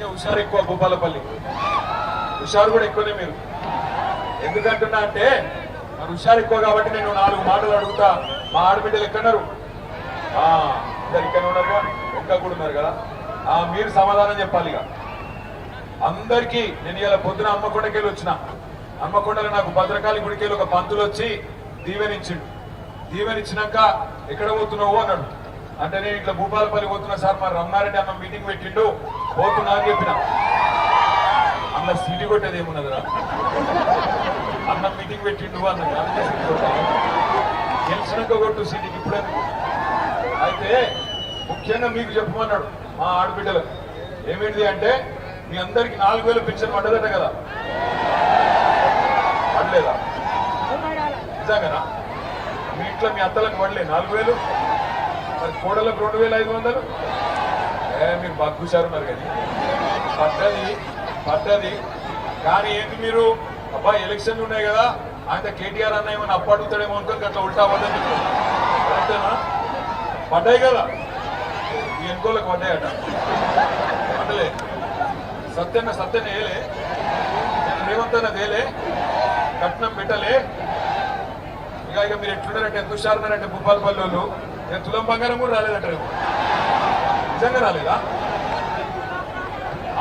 కొంచెం హుషారు ఎక్కువ భూపాలపల్లి, హుషారు కూడా ఎక్కువనే మీరు. ఎందుకంటున్నా అంటే మరి హుషారు ఎక్కువ కాబట్టి నేను 4 మాటలు అడుగుతా. మా ఆడబిడ్డలు ఎక్కడున్నారు? ఇద్దరు ఇక్కడ ఉన్నారుగా, ఇంకా కూడా ఉన్నారు కదా. మీరు సమాధానం చెప్పాలి. ఇక అందరికీ నేను ఇలా పొద్దున హన్మకొండకెళ్ళి వచ్చిన. హన్మకొండలో నాకు భద్రకాళి గుడికెళ్ళి ఒక పంతులు వచ్చి దీవెనిచ్చిండు. దీవెనిచ్చినాక ఎక్కడ పోతున్నావు అన్నాడు. అంటే నేను ఇట్లా భూపాలపల్లి పోతున్నా సార్, మరి రమణారెడ్డి అన్న మీటింగ్ పెట్టిండు పోతున్నా అని చెప్పిన. అన్న సీటు కొట్టేది ఏమున్నదిరా, అన్న మీటింగ్ పెట్టిండు అన్నది గెలిచినాక కొట్టు సీటుకి ఇప్పుడే. అయితే ముఖ్యంగా మీకు చెప్పమన్నాడు మా ఆడబిడ్డలు. ఏమిటిది అంటే మీ అందరికి 4000 పెన్షన్ పడ్డదట కదా, పడలేదా? నిజంగానా? మీ ఇంట్లో మీ అత్తలకు పడలే 4000? మరి కోడలకు 2500? మీరు బగ్గుసారున్నారు కానీ పడ్డది. కానీ ఏంటి మీరు అబ్బా ఎలక్షన్లు ఉన్నాయి కదా, ఆయన కేటీఆర్ అన్న ఏమన్నా అప్పు అడుగుతాడేమో అనుకోని అట్లా ఉల్టా పడ్డది. కరెక్టేనా? పడ్డాయి కదా, ఈ ఎన్కోలకు పడ్డాయట. పడ్డలే. సత్యన్న వేయలే, రేవంత్ అన్న వేయలే, కట్నం పెట్టలే. ఇక మీరు ఎట్లున్నారంటే ఎంత హుషారున్నారంటే భూపాలపల్లి వాళ్ళు, నేను తులం బంగారం కూడా రాలేదంట. రేపు నిజంగా రాలేదా?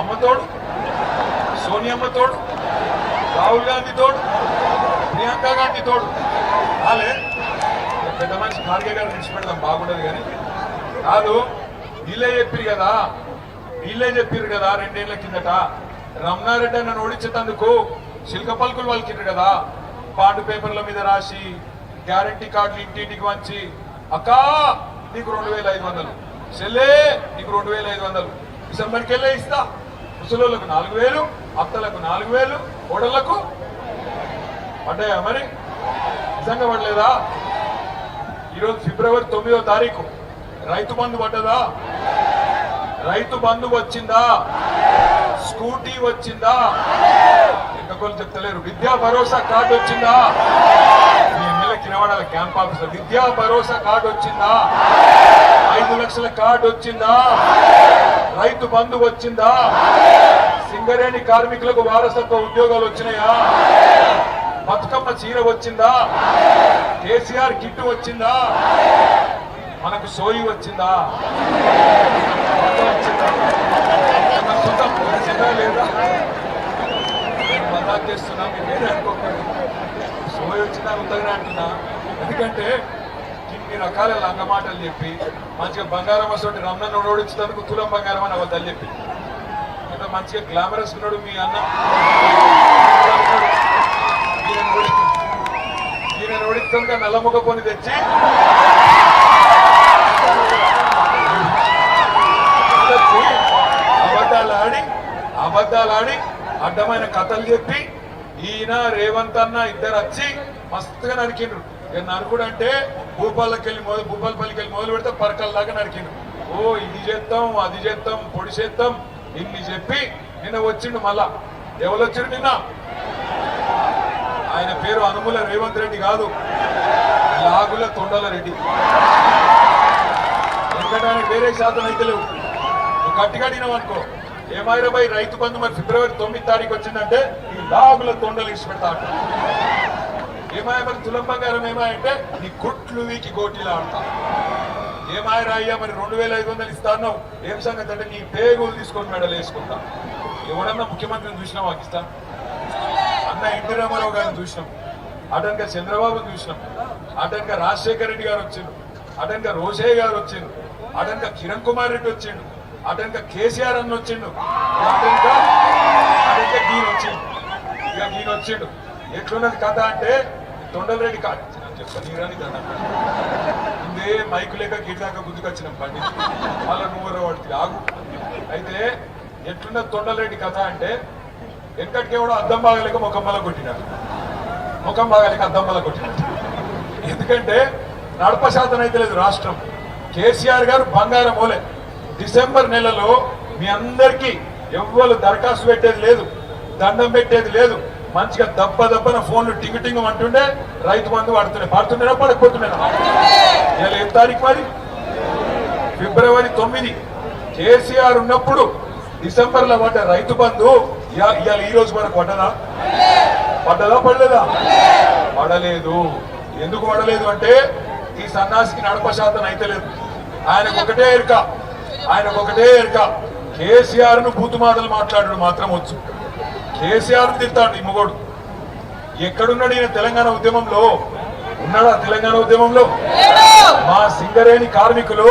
అమ్మతోడు, సోనియమ్మ తోడు, రాహుల్ గాంధీ తోడు, ప్రియాంక గాంధీ తోడు రాలే. పెద్ద మనిషి ఖార్గే గారు నిలిచిపెడదాం బాగుండదు కానీ కాదు. వీళ్ళే చెప్పారు కదా, 2 ఏళ్ల కిందట రమణారెడ్డి నన్ను ఓడించేటందుకు శిల్క పలుకులు వాళ్ళకిండ్రు కదా, బాండ్ పేపర్ల మీద రాసి గ్యారంటీ కార్డులు ఇంటింటికి వంచి, అక్కా నీకు 2500, చెల్లే నీకు 2500, డిసెంబర్కి వెళ్ళే ఇస్తా. ముసలోళ్ళకు 4000, అత్తలకు 4000, ఓడళ్లకు పడ్డాయా? మరి నిజంగా పడలేదా? ఈరోజు ఫిబ్రవరి 9వ తారీఖు రైతు బంధు పడ్డదా? రైతు బంధు వచ్చిందా? స్కూటీ వచ్చిందా? ఇంకొకరు చెప్తలేరు. విద్యా భరోసా కార్డు వచ్చిందా? మీ ఎమ్మెల్యేకి నిలబడాల క్యాంప్ ఆఫీసర్. విద్యా భరోసా కార్డు వచ్చిందా? 5 లక్షల కార్డు వచ్చిందా? రైతు బంధు వచ్చిందా? సింగరేణి కార్మికులకు వారసత్వ ఉద్యోగాలు వచ్చినాయా? బతుకమ్మ చీర వచ్చిందా? కేసీఆర్ కిట్ వచ్చిందా? మనకు సోయి వచ్చిందా? లేదా? నేను మద్దతు చేస్తున్నా, మీరే అనుకోకండి. సోయి వచ్చిందా ఉందని అంటున్నా. ఎందుకంటే ఇన్ని రకాల లంగ మాటలు చెప్పి మంచిగా బంగారం వస్తుంటే రమణ ఓడించేందుకు తులం బంగారం అని అవద్దని చెప్పి ఇంత మంచిగా గ్లామరస్ ఉన్నాడు మీ అన్న. ఈయన ఓడిస్తానుక నల్లముఖ కొని తెచ్చి అబద్ధాలాడి అడ్డమైన కథలు చెప్పి ఈయన రేవంత్ అన్న ఇద్దరు వచ్చి మస్తుగా నరికిండ్రు. నరుకుడు అంటే భూపాలపల్లికి వెళ్ళి మొదలు పెడితే పరకల దాకా నరికిండ్రు. ఓ ఇది చేద్దాం, అది చేద్దాం, పొడి చేద్దాం ఇన్ని చెప్పి నిన్న వచ్చిండు. మళ్ళా ఎవరు వచ్చిండు నిన్న? ఆయన పేరు అనుముల రేవంత్ రెడ్డి కాదు, లాగుల తొండల రెడ్డి. ఎందుకంటే ఆయన వేరే శాతం అయితే లేవు. నువ్వు గట్టిగా అడిగినావనుకో, ఏమాయిరాబాయి రైతు బంధు మరి ఫిబ్రవరి 9వ తారీఖు వచ్చిందంటే ఈ లాగుల తొండలు ఇచ్చి పెడతా. ఏమాయ మరి తులం బంగారం ఏమాయంటే నీ గుట్లు వీకి గోటీలా ఆడతా. ఏమాయరా అయ్యా మరి 2500 ఇస్తాను ఏం సంగతి అంటే నీ పేగులు తీసుకొని మెడలు వేసుకుంటా. ఎవడన్నా ముఖ్యమంత్రిని చూసినాం పాకిస్తాన్? అన్న ఎన్టీ రామారావు గారిని చూసినాం, అటనక చంద్రబాబుని చూసినాం, అటనక రాజశేఖర రెడ్డి గారు వచ్చిండు, అటనక రోషయ్య గారు వచ్చిండు, అటనక కిరణ్ కుమార్ రెడ్డి వచ్చిండు, అటనక కేసీఆర్ అన్న వచ్చిండు, అటనక ఈయన వచ్చిండు. ఇక ఈయన వచ్చిండు. ఎట్లున్నది కథ అంటే తొండలరెడ్డి కాదు చెప్తాను. నీరాని కదా ఇందే మైకు లేక గిరిదాకా గుర్తుకొచ్చినాం బండి అలా నువ్వు వాడికి ఆగు. అయితే ఎట్లున్న తొండలరెడ్డి కథ అంటే వెనకటికి కూడా అద్దం బాగలేక ముఖం బల కొట్టినాడు, ముఖం బాగలేక అద్దం బల కొట్టినాడు. ఎందుకంటే నడప శాతం అయితే లేదు రాష్ట్రం. కేసీఆర్ గారు బంగారం మోలే. డిసెంబర్ నెలలో మీ అందరికీ ఎవ్వరు దరఖాస్తు పెట్టేది లేదు, దండం పెట్టేది లేదు. మంచిగా దబ్బన ఫోన్లు టింగు టింగు అంటుండే రైతు బంధు పడుతుండేనా పడకపోతుండేనా? ఇలా ఏం తారీఖు మరి? ఫిబ్రవరి 9. కేసీఆర్ ఉన్నప్పుడు డిసెంబర్ లో పడ్డ రైతు బంధు ఇవాళ ఈ రోజు వరకు పడ్డదా పడలేదా? పడలేదు. ఎందుకు పడలేదు అంటే ఈ సన్నాసికి నడప శాతం అయితే లేదు. ఆయనకు ఒకటే ఎరుక కేసీఆర్ ను బూతు మాటలు మాట్లాడు మాత్రం వచ్చు. కేసీఆర్ ను తిడతాడు ఈ మొగోడు. ఎక్కడున్నాడు ఈయన? తెలంగాణ ఉద్యమంలో ఉన్నాడా? తెలంగాణ ఉద్యమంలో మా సింగరేణి కార్మికులు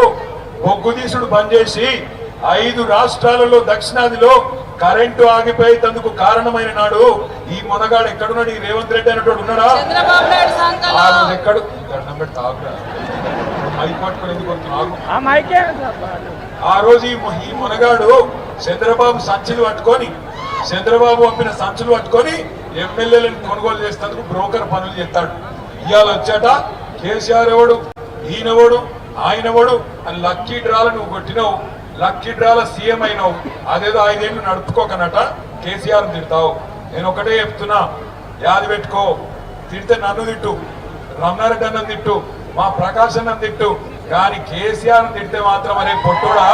బొగ్గుదీసుడు బంద్ చేసి 5 రాష్ట్రాలలో దక్షిణాదిలో కరెంటు ఆగిపోయేందుకు కారణమైన నాడు ఈ మొనగాడు ఎక్కడున్నాడు? ఈ రేవంత్ రెడ్డి అనేటోడు ఉన్నాడా? ఆ రోజు ఎక్కడు ఆ రోజు ఈ మొనగాడు చంద్రబాబు సంచులు పట్టుకొని చంద్రబాబు పంపిన సంచులు పట్టుకొని ఎమ్మెల్యేలను కొనుగోలు చేసేందుకు బ్రోకర్ పనులు చేస్తాడు. ఇవాళ వచ్చాట కేసీఆర్ ఎవడు, ఈయనవడు, ఆయనవడు అని లక్కీ డ్రాల నువ్వు కొట్టినావు. లక్కీ డ్రాల సీఎం అయినావు. అదేదో 5 ఏళ్ళు నడుపుకోకనట కేసీఆర్ తిడతావు. నేను ఒకటే చెప్తున్నా, యాది పెట్టుకో. తిడితే నన్ను తిట్టు, రమణారెడ్డి అన్నం తిట్టు, మా ప్రకాశ్ అన్నం తిట్టు, కానీ కేసీఆర్ తిడితే మాత్రం అనే పొట్టోడా.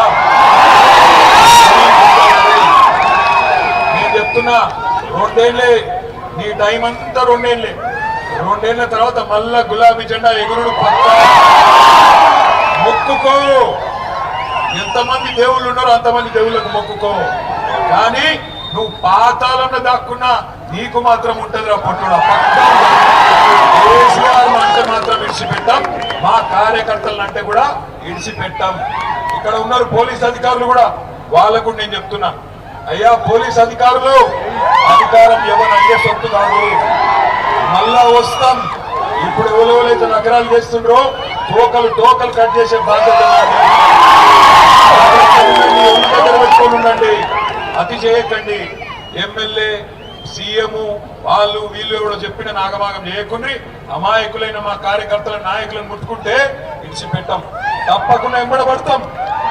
నేను చెప్తున్నా, 2 ఏళ్ళే నీ టైం అంతా. 2 ఏళ్ళే. 2 ఏళ్ల తర్వాత మళ్ళా గులాబీ జెండా ఎగురుడు పక్కా. మొక్కుకో. ఎంతమంది దేవుళ్ళు ఉన్నారో అంతమంది దేవుళ్ళకు మొక్కుకో. కానీ నువ్వు పాతాళంలో దాక్కున్నా నీకు మాత్రం ఉంటదిరా పొట్టుడా. కేసీఆర్ అంటే మాత్రం ఇడిచిపెట్టాం, మా కార్యకర్తలను అంటే కూడా ఇడిచిపెట్టాం. ఇక్కడ ఉన్నారు పోలీస్ అధికారులు కూడా, వాళ్ళకు నేను చెప్తున్నా, అయ్యా పోలీస్ అధికారులు, అధికారం ఎవరు అయ్యే సొత్తు కాదు. మళ్ళా వస్తాం. ఇప్పుడు ఎవరెవరైతే నగరాలు చేస్తుండ్రో టోకలు కట్ చేసే బాధ్యత పెట్టుకొని ఉండండి. అతి చేయకండి. ఎమ్మెల్యే, సీఎం వాళ్ళు వీళ్ళు ఎవరో చెప్పిన నాగమాగం చేయకుండా అమాయకులైన మా కార్యకర్తల నాయకులను ముట్టుకుంటే ఇడిచిపెట్టాం. తప్పకుండా ఎంబడబడతాం,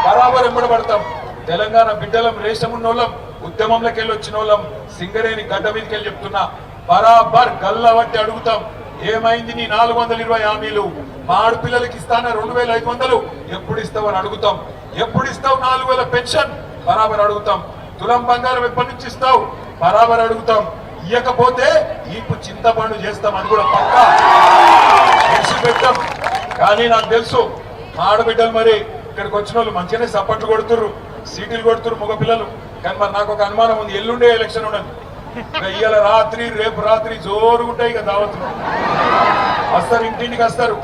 బరాబర్ ఎంబడబడతాం. తెలంగాణ బిడ్డలం, రేషం ఉన్నోళ్ళం, ఉద్యమంలోకి వెళ్ళి వచ్చిన వాళ్ళం, సింగరేణి గడ్డ మీదకి వెళ్ళి చెప్తున్నా, బరాబర్ గల్లా బట్టి అడుగుతాం. ఏమైంది నీ 420 హామీలు? మా ఆడపిల్లలకి ఇస్తానా 2500? ఎప్పుడు ఇస్తావు అని అడుగుతాం. ఎప్పుడు ఇస్తావు 4000 పెన్షన్? బరాబర్ అడుగుతాం. తులం బంగారం ఎప్పటి నుంచి ఇస్తావు? బరాబర్ అడుగుతాం. ఇయ్యకపోతే ఈపు చింతపండు చేస్తాం, అది కూడా పక్కా పెట్టాం. కానీ నాకు తెలుసు మా ఆడబిడ్డలు మరి ఇక్కడికి వచ్చిన వాళ్ళు మంచిగానే సపోర్ట్లు కొడుతుర్రు, సీటీలు కొడుతుర్రు మగపిల్లలు. కానీ మరి నాకు ఒక అనుమానం ఉంది, ఎల్లుండే ఎలక్షన్ ఉండదు. ఇవాళ రాత్రి రేపు రాత్రి జోరుగుంటాయి ఇక దావతులు. వస్తారు, ఇంటింటికి వస్తారు.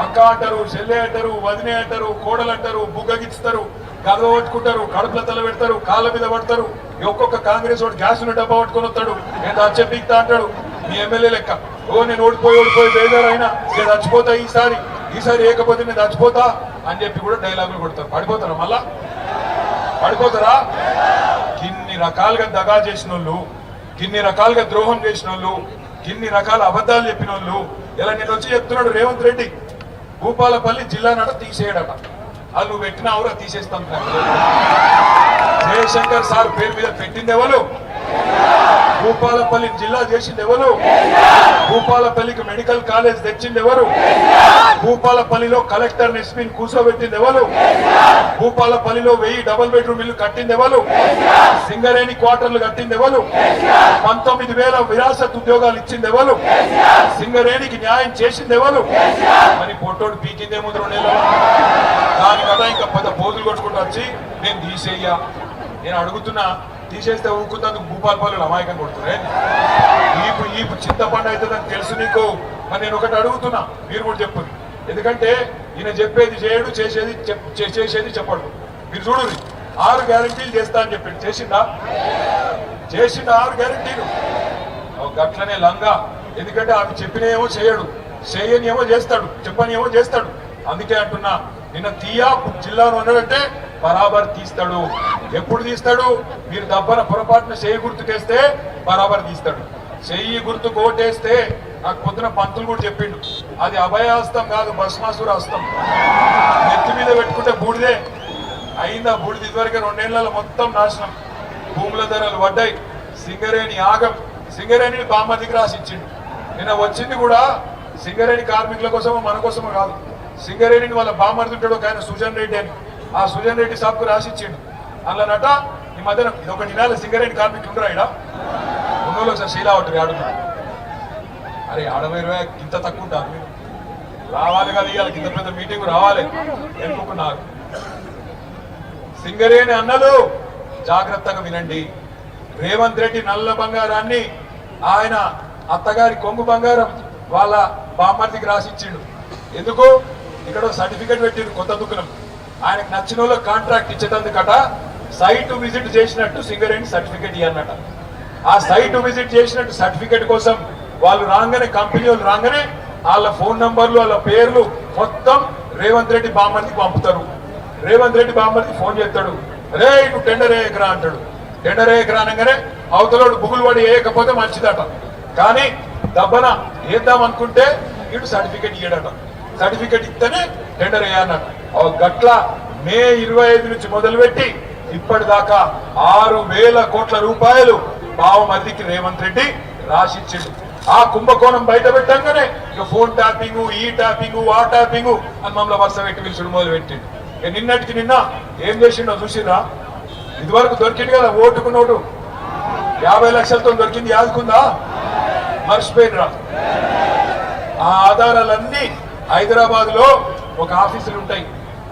అక్క అంటారు, చెల్లె అంటారు, వదినే అంటారు, కోడలు అంటారు, బుగ్గగిస్తారు, గద పట్టుకుంటారు, కడుపుల తల పెడతారు, కాళ్ళ మీద పడతారు. ఒక్కొక్క కాంగ్రెస్ వాడు గ్యాస్ డబ్బా పట్టుకొని వస్తాడు, నేను చచ్చిపోతా అంటాడు. మీ ఎమ్మెల్యే లెక్క, నేను ఓడిపోయి బేజారు అయినా నేను చచ్చిపోతా, ఈసారి ఏకపోతే నేను చచ్చిపోతా అని చెప్పి కూడా డైలాగులు కొడతారు. పడిపోతారా? మళ్ళా పడిపోతారా? కిన్ని రకాలుగా దగా చేసిన వాళ్ళు, కిన్ని రకాలుగా ద్రోహం చేసిన వాళ్ళు, కిన్ని రకాల అబద్ధాలు చెప్పిన వాళ్ళు. ఇలా నేను వచ్చి చెప్తున్నాడు రేవంత్ రెడ్డి, భూపాలపల్లి జిల్లా నట తీసేయడట. అది నువ్వు పెట్టినావురా, తీసేస్తాం. జయశంకర్ సార్ పేరు మీద పెట్టింది ఎవరు? భూపాలపల్లి జిల్లా చేసింది ఎవరు? భూపాలపల్లికి మెడికల్ కాలేజ్ తెచ్చింది ఎవరు? భూపాలపల్లిలో కలెక్టర్ ఎస్పీని కూర్చోబెట్టింది ఎవరు? భూపాలపల్లిలో 1000 డబుల్ బెడ్రూమ్ ఇల్లు కట్టింది ఎవరు? సింగరేణి క్వార్టర్లు కట్టింది ఎవరు? 19,000 విరాసత్ ఉద్యోగాలు ఇచ్చింది ఎవరు? సింగరేణికి న్యాయం చేసింది ఎవరు? మరి పొట్టోడు పీకిందేమో 2 నెలలు. దాని కదా ఇంకా 10 పోజులు కొట్టుకుంటూ వచ్చి నేను తీసేయ్యా. నేను అడుగుతున్నా, తీసేస్తే ఊరుకుందందుకు భూపాలపల్లిలో అమాయకం కొడుతురే. ఈపు చింతపండు అవుతుందని తెలుసు నీకు. మరి నేను ఒకటి అడుగుతున్నా, మీరు కూడా చెప్పండి. ఎందుకంటే ఈయన చెప్పేది చేయడు, చేసేది చెప్పడు. మీరు చూడు, 6 గ్యారంటీలు చేస్తా అని చెప్పాడు. చేసిండా? 6 గ్యారంటీలు. గట్లనే లంగా. ఎందుకంటే అవి చెప్పినేమో చేయడు, చేయని ఏమో చేస్తాడు, చెప్పని ఏమో చేస్తాడు. అందుకే అంటున్నా, నిన్న తీయా జిల్లాలో ఉన్నాడంటే బరాబర్ తీస్తాడు. ఎప్పుడు తీస్తాడు? మీరు దబ్బన పొరపాటున చెయ్యి గుర్తుకేస్తే బరాబర్ తీస్తాడు. చెయ్యి గుర్తుకు ఓటేస్తే నాకు పొద్దున పంతులు కూడా చెప్పిండు, అది అభయాస్తం కాదు, భస్మాసుర హస్తం. నెత్తి మీద పెట్టుకుంటే బూడిదే అయిందా? బూడిద ఇదివరకే 2 ఏళ్లలో మొత్తం నాశనం. భూముల ధరలు పడ్డాయి. సింగరేణి ఆగం. సింగరేణిని బామ్మదికి రాసిచ్చిండు. నిన్న వచ్చింది కూడా సింగరేణి కార్మికుల కోసమో మన కోసమో కాదు. సింగరేణిని వాళ్ళ బామ్మర్దుంటాడు ఒక ఆయన సుజన్ రెడ్డి అని, ఆ సుజన్ రెడ్డి సాబ్కు రాసిచ్చిండు. అందులోనట ఈ మధ్యన ఇది ఒక నినాల సింగరేణి కార్మికులు ఉండరా ఇక్కడ ఉన్నోళ్ళు ఒకసారి శీలావట్టు ఆడున్నారు. అరే 60,000 ఇంత తక్కువ ఉంటారు మీరు రావాలి కదా, ఇవాళ ఇంత పెద్ద మీటింగ్ రావాలి ఎన్నుకున్నారు. సింగరేణి అన్నలు జాగ్రత్తగా వినండి. రేవంత్ రెడ్డి నల్ల బంగారాన్ని ఆయన అత్తగారి కొంగు బంగారం వాళ్ళ బామ్మర్దికి రాసిచ్చిండు. ఎందుకు? ఇక్కడ సర్టిఫికెట్ పెట్టిండు కొత్త దుకాణం. ఆయనకు నచ్చిన వాళ్ళకి కాంట్రాక్ట్ ఇచ్చేటందుకట సైట్ విజిట్ చేసినట్టు సింగరేణి సర్టిఫికెట్ ఇవ్వన్నట. ఆ సైట్ విజిట్ చేసినట్టు సర్టిఫికెట్ కోసం వాళ్ళు రాగానే, కంపెనీ వాళ్ళు రాగానే వాళ్ళ ఫోన్ నంబర్లు వాళ్ళ పేర్లు మొత్తం రేవంత్ రెడ్డి బామ్మర్దికి పంపుతారు. రేవంత్ రెడ్డి బామ్మర్దికి ఫోన్ చేస్తాడు, రే నువ్వు టెండర్ వేయకరా అంటాడు. టెండర్ వేయకరా అనగానే అవతలోడు బుగులు పడి వేయకపోతే మంచిదట, కానీ దబ్బన వేద్దాం అనుకుంటే ఇటు సర్టిఫికెట్ ఇయ్యడట. సర్టిఫికెట్ ఇస్తేనే టెండర్ వేయాలన్నట. గట్ల మే 25 నుంచి మొదలుపెట్టి ఇప్పటిదాకా 6,000 కోట్ల రూపాయలు బావమర్దికి రేవంత్ రెడ్డి రాసిచ్చిండు. ఆ కుంభకోణం బయట పెట్టంగానే ఇక ఫోన్ ట్యాపింగ్, ఈ ట్యాపింగ్, ఆ ట్యాపింగ్ అని మమ్మల్ని వరుస పెట్టి పిలుచుడు మొదలు పెట్టిండు. నిన్నటికి నిన్న ఏం చేసిండో చూసిరా? ఇదివరకు దొరికింది కదా ఓటుకు నోటు 50 లక్షలతో దొరికింది, యాదుకుందా? మర్చిపోయినరా? ఆ ఆధారాలన్నీ హైదరాబాద్ లో ఒక ఆఫీసులు ఉంటాయి.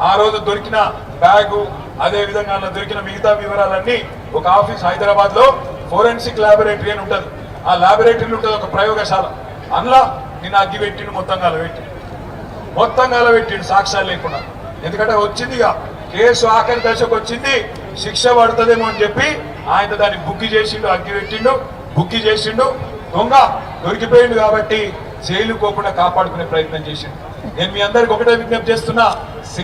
ఆ రోజు దొరికిన బ్యాగు, అదే విధంగా దొరికిన మిగతా వివరాలన్నీ ఒక ఆఫీస్ హైదరాబాద్ లో ఫోరెన్సిక్ ల్యాబొరేటరీ అని ఉంటది. ఆ ల్యాబొరేటరీలో ఉంటుంది ఒక ప్రయోగశాల. అందులో నిన్న అగ్గి పెట్టిండు, మొత్తం కాలబెట్టిండు సాక్ష్యాలు లేకుండా. ఎందుకంటే వచ్చింది ఇక కేసు ఆఖరి దశకు వచ్చింది, శిక్ష పడుతుందేమో అని చెప్పి ఆయన దాన్ని బుక్కి చేసిండు, అగ్గి పెట్టిండు, బుక్కి చేసిండు. దొంగ దొరికిపోయిండు కాబట్టి జైలుకోకుండా కాపాడుకునే ప్రయత్నం చేసిండు. నేను మీ అందరికి ఒకటే విజ్ఞప్తి చేస్తున్నా,